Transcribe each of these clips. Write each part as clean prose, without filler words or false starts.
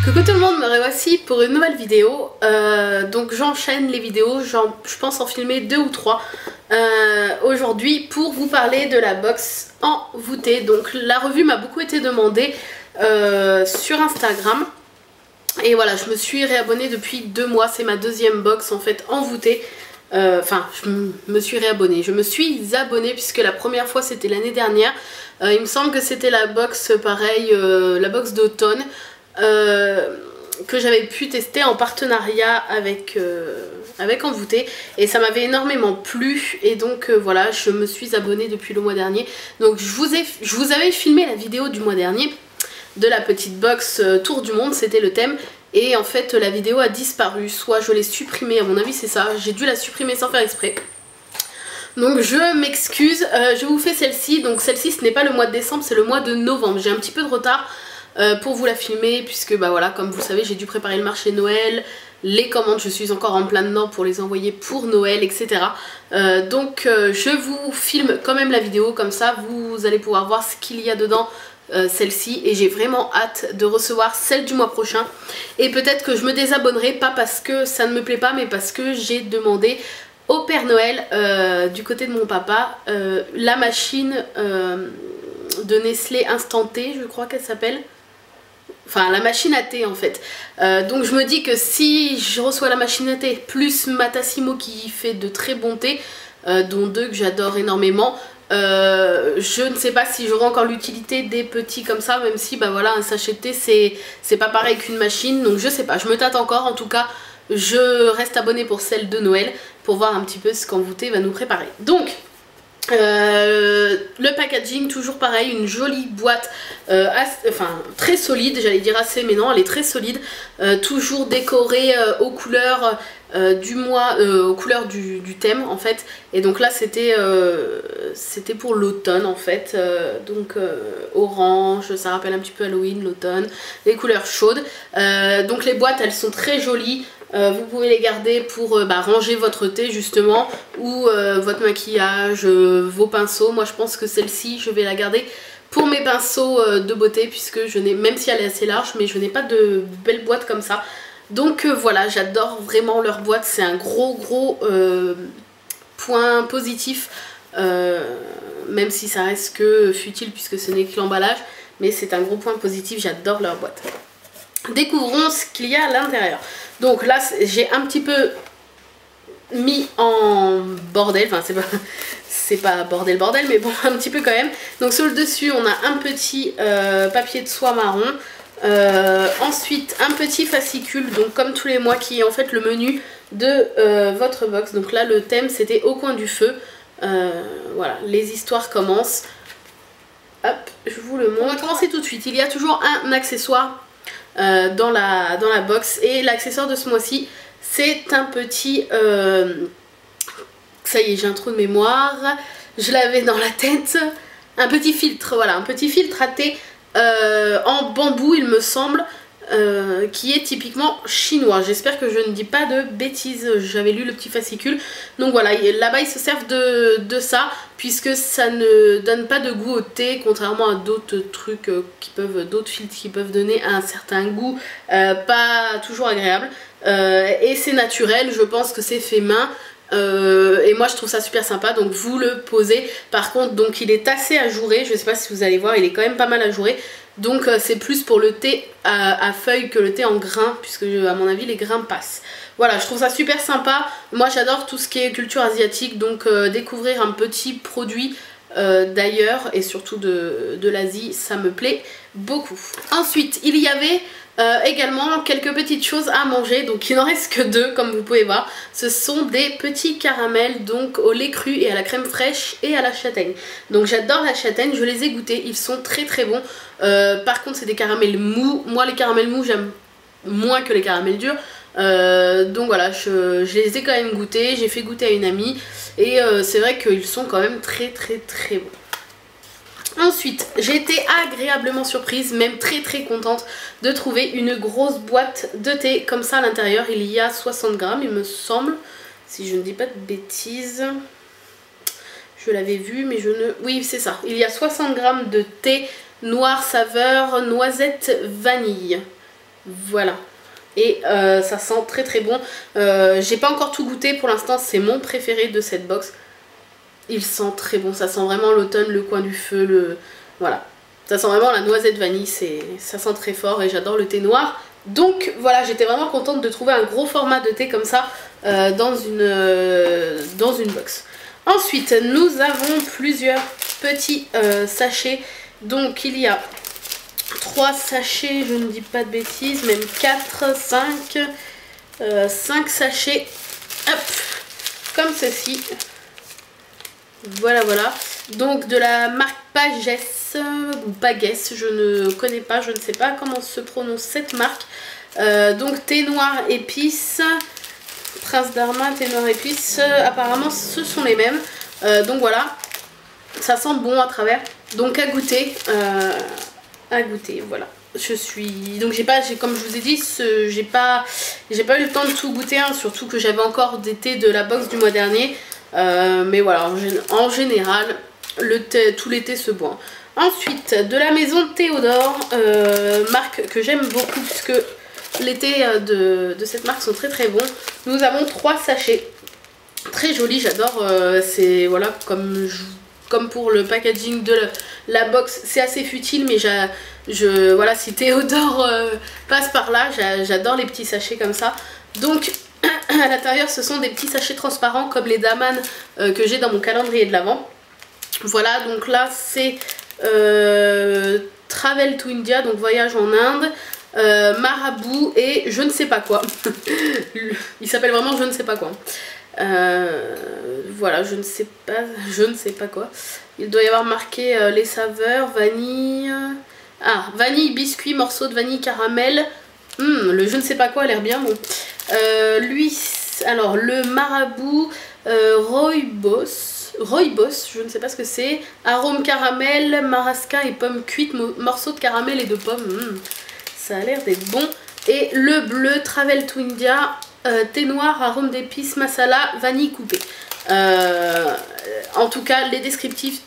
Coucou tout le monde, me revoici pour une nouvelle vidéo. Donc j'enchaîne les vidéos, je pense en filmer 2 ou 3 aujourd'hui pour vous parler de la box envoûtée. Donc la revue m'a beaucoup été demandée sur Instagram. Et voilà, je me suis réabonnée depuis 2 mois, c'est ma deuxième box en fait envoûtée. Enfin, je me suis réabonnée, je me suis abonnée puisque la première fois c'était l'année dernière. Il me semble que c'était la box pareil, la box d'automne. Que j'avais pu tester en partenariat avec Envoûté et ça m'avait énormément plu et donc voilà, je me suis abonnée depuis le mois dernier. Donc je vous avais filmé la vidéo du mois dernier de la petite box tour du monde, c'était le thème, et en fait la vidéo a disparu, soit je l'ai supprimée, à mon avis c'est ça, j'ai dû la supprimer sans faire exprès. Donc je m'excuse, je vous fais celle-ci. Donc celle-ci ce n'est pas le mois de décembre, c'est le mois de novembre, j'ai un petit peu de retard pour vous la filmer puisque bah voilà, comme vous le savez, j'ai dû préparer le marché Noël, les commandes, je suis encore en plein dedans pour les envoyer pour Noël, etc. Donc je vous filme quand même la vidéo, comme ça vous allez pouvoir voir ce qu'il y a dedans, celle-ci, et j'ai vraiment hâte de recevoir celle du mois prochain. Et peut-être que je me désabonnerai, pas parce que ça ne me plaît pas, mais parce que j'ai demandé au Père Noël, du côté de mon papa, la machine de Nestlé Instant T, je crois qu'elle s'appelle. Enfin, la machine à thé en fait. Donc je me dis que si je reçois la machine à thé plus ma Tassimo qui fait de très bons thés, dont 2 que j'adore énormément, je ne sais pas si j'aurai encore l'utilité des petits comme ça, même si bah voilà, un sachet de thé c'est pas pareil qu'une machine. Donc je sais pas, je me tâte encore. En tout cas, je reste abonnée pour celle de Noël pour voir un petit peu ce qu'Envoûté va nous préparer. Donc le packaging, toujours pareil, une jolie boîte, enfin très solide, j'allais dire assez, mais non, elle est très solide, toujours décorée aux couleurs du mois, aux couleurs du thème en fait. Et donc là c'était pour l'automne en fait, donc orange, ça rappelle un petit peu Halloween, l'automne, les couleurs chaudes. Donc les boîtes elles sont très jolies. Vous pouvez les garder pour ranger votre thé justement, ou votre maquillage, vos pinceaux. Moi je pense que celle-ci je vais la garder pour mes pinceaux de beauté, puisque je n'ai, même si elle est assez large, mais je n'ai pas de belle boîte comme ça. Donc voilà, j'adore vraiment leur boîte, c'est un gros point positif, même si ça reste que futile puisque ce n'est que l'emballage, mais c'est un gros point positif, j'adore leur boîte. Découvrons ce qu'il y a à l'intérieur. Donc là j'ai un petit peu mis en bordel, enfin c'est pas bordel mais bon, un petit peu quand même. Donc sur le dessus on a un petit papier de soie marron, ensuite un petit fascicule, donc comme tous les mois, qui est en fait le menu de votre box. Donc là le thème c'était au coin du feu. Voilà, les histoires commencent. Hop, je vous le montre. On va commencer tout de suite. Il y a toujours un accessoire dans la box, et l'accessoire de ce mois-ci c'est un petit ça y est, j'ai un trou de mémoire, je l'avais dans la tête, un petit filtre, voilà, un petit filtre à thé en bambou il me semble, qui est typiquement chinois. J'espère que je ne dis pas de bêtises, j'avais lu le petit fascicule. Donc voilà, là-bas ils se servent de ça, puisque ça ne donne pas de goût au thé, contrairement à d'autres trucs d'autres filtres qui peuvent donner un certain goût pas toujours agréable. Et c'est naturel, je pense que c'est fait main. Et moi je trouve ça super sympa, donc vous le posez. Par contre, donc il est assez ajouré, je sais pas si vous allez voir, il est quand même pas mal ajouré. Donc c'est plus pour le thé à feuilles que le thé en grains, puisque à mon avis les grains passent. Voilà, je trouve ça super sympa. Moi j'adore tout ce qui est culture asiatique, donc découvrir un petit produit d'ailleurs, et surtout de l'Asie, ça me plaît beaucoup. Ensuite il y avait également quelques petites choses à manger, donc il n'en reste que 2 comme vous pouvez voir. Ce sont des petits caramels, donc au lait cru et à la crème fraîche et à la châtaigne. Donc j'adore la châtaigne, je les ai goûtés, ils sont très bons. Par contre c'est des caramels mous, moi les caramels mous j'aime moins que les caramels durs. Donc voilà, je les ai quand même goûtés, j'ai fait goûter à une amie, et c'est vrai qu'ils sont quand même très bons. Ensuite, j'ai été agréablement surprise, même très contente de trouver une grosse boîte de thé comme ça à l'intérieur. Il y a 60 grammes il me semble, si je ne dis pas de bêtises. Je l'avais vu mais je ne... Oui c'est ça, il y a 60 grammes de thé noir saveur noisette vanille. Voilà. Et ça sent très très bon. J'ai pas encore tout goûté pour l'instant, c'est mon préféré de cette box. Il sent très bon, ça sent vraiment l'automne, le coin du feu, voilà. Ça sent vraiment la noisette vanille, ça sent très fort et j'adore le thé noir. Donc voilà, j'étais vraiment contente de trouver un gros format de thé comme ça dans une box. Ensuite, nous avons plusieurs petits sachets. Donc il y a 3 sachets, je ne dis pas de bêtises, même 4, 5, 5 sachets, hop, comme ceci. Voilà, voilà. Donc de la marque Pagès ou Pagès, je ne connais pas, je ne sais pas comment se prononce cette marque. Donc thé noir épices, Prince d'Arma, thé noir épices, apparemment ce sont les mêmes. Donc voilà, ça sent bon à travers. Donc à goûter, voilà. Donc comme je vous ai dit, j'ai pas eu le temps de tout goûter, hein, surtout que j'avais encore des thés de la box du mois dernier. Mais voilà, en général, tout l'été se boit. Ensuite, de la maison Théodore, marque que j'aime beaucoup puisque les thés de cette marque sont très très bons. Nous avons 3 sachets, très jolis, j'adore. C'est voilà, comme pour le packaging de la box, c'est assez futile, mais voilà, si Théodore passe par là, j'adore les petits sachets comme ça. Donc à l'intérieur, ce sont des petits sachets transparents comme les Daman que j'ai dans mon calendrier de l'Avent. Voilà, donc là c'est Travel to India, donc voyage en Inde, Marabout et je ne sais pas quoi. Il s'appelle vraiment je ne sais pas quoi. Voilà, je ne sais pas quoi. Il doit y avoir marqué les saveurs, vanille. Ah, vanille, biscuit, morceau de vanille, caramel. Le je ne sais pas quoi a l'air bien bon. Alors le Marabout Rooibos, je ne sais pas ce que c'est. Arôme caramel, marasquin et pommes cuites, morceaux de caramel et de pommes. Ça a l'air d'être bon. Et le bleu Travel to India, thé noir, arôme d'épices, masala, vanille coupée. En tout cas, les descriptifs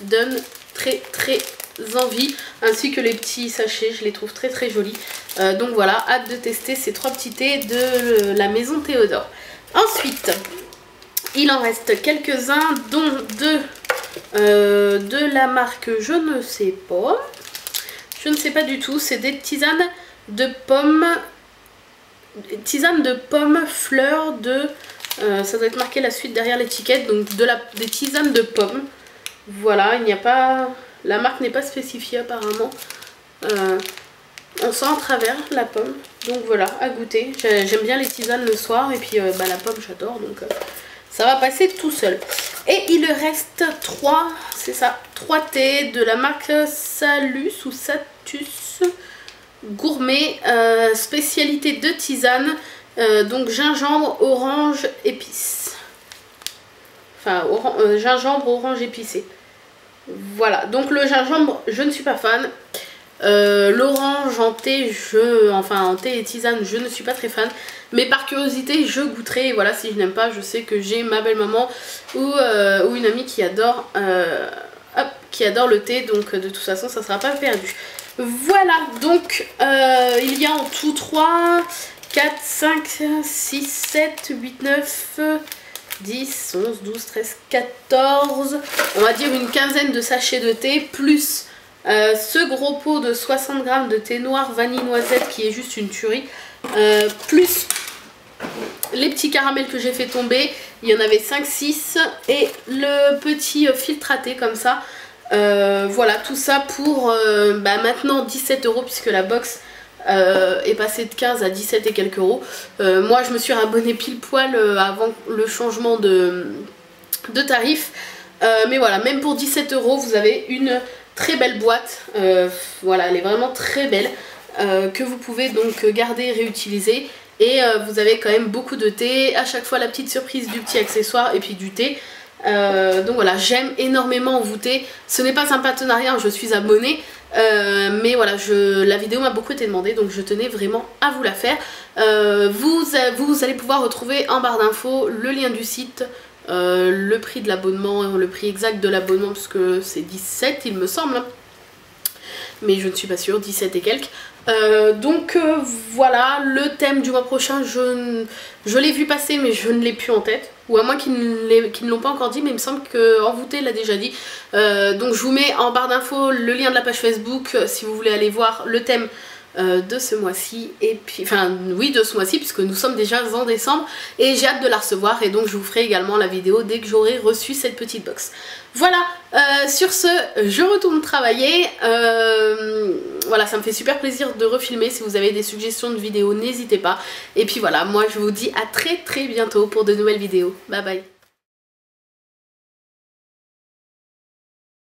donnent très très envie, ainsi que les petits sachets, je les trouve très très jolis. Donc voilà, hâte de tester ces 3 petits thés de la maison Théodore. Ensuite, il en reste quelques-uns, dont 2 de la marque je ne sais pas. Je ne sais pas du tout, c'est des tisanes de pommes. Tisane de pommes, fleurs de... ça doit être marqué la suite derrière l'étiquette. Donc des tisanes de pommes. Voilà, il n'y a pas... La marque n'est pas spécifiée apparemment. On sent à travers la pomme. Donc voilà, à goûter. J'aime bien les tisanes le soir. Et puis la pomme j'adore. Donc ça va passer tout seul. Et il reste 3, c'est ça, 3 thés de la marque Salus ou Satus Gourmet, spécialité de tisane, donc gingembre, orange, épices. Enfin, gingembre, orange épicé. Voilà, donc le gingembre, je ne suis pas fan. L'orange en thé, en thé et tisane, je ne suis pas très fan. Mais par curiosité, je goûterai. Et voilà, si je n'aime pas, je sais que j'ai ma belle maman ou une amie qui adore le thé. Donc de toute façon, ça ne sera pas perdu. Voilà, donc il y a en tout 3, 4, 5, 6, 7, 8, 9, 10, 11, 12, 13, 14. On va dire une quinzaine de sachets de thé, plus ce gros pot de 60 grammes de thé noir vanille noisette qui est juste une tuerie, plus les petits caramels que j'ai fait tomber, il y en avait 5-6 et le petit filtre à thé comme ça. Voilà, tout ça pour maintenant 17 € puisque la box est passée de 15 à 17 et quelques euros. Moi je me suis abonnée pile poil avant le changement de tarif. Mais voilà, même pour 17 € vous avez une très belle boîte. Voilà, elle est vraiment très belle, que vous pouvez donc garder et réutiliser. Et vous avez quand même beaucoup de thé, à chaque fois la petite surprise du petit accessoire et puis du thé. Donc voilà, j'aime énormément vous thé. Ce n'est pas un partenariat, je suis abonnée. Mais voilà, la vidéo m'a beaucoup été demandée, donc je tenais vraiment à vous la faire. Vous allez pouvoir retrouver en barre d'infos le lien du site, le prix de l'abonnement, le prix exact de l'abonnement, parce que c'est 17 il me semble. mais je ne suis pas sûre, 17 et quelques. Voilà, le thème du mois prochain, je l'ai vu passer mais je ne l'ai plus en tête, ou à moins qu'ils ne l'ont pas encore dit, mais il me semble qu'Envoûté l'a déjà dit. Donc je vous mets en barre d'infos le lien de la page Facebook si vous voulez aller voir le thème de ce mois-ci, et puis enfin oui, de ce mois-ci, puisque nous sommes déjà en décembre et j'ai hâte de la recevoir, et donc je vous ferai également la vidéo dès que j'aurai reçu cette petite box. Voilà, sur ce, je retourne travailler. Voilà, ça me fait super plaisir de refilmer. Si vous avez des suggestions de vidéos, n'hésitez pas. Et puis voilà, moi je vous dis à très bientôt pour de nouvelles vidéos. Bye bye.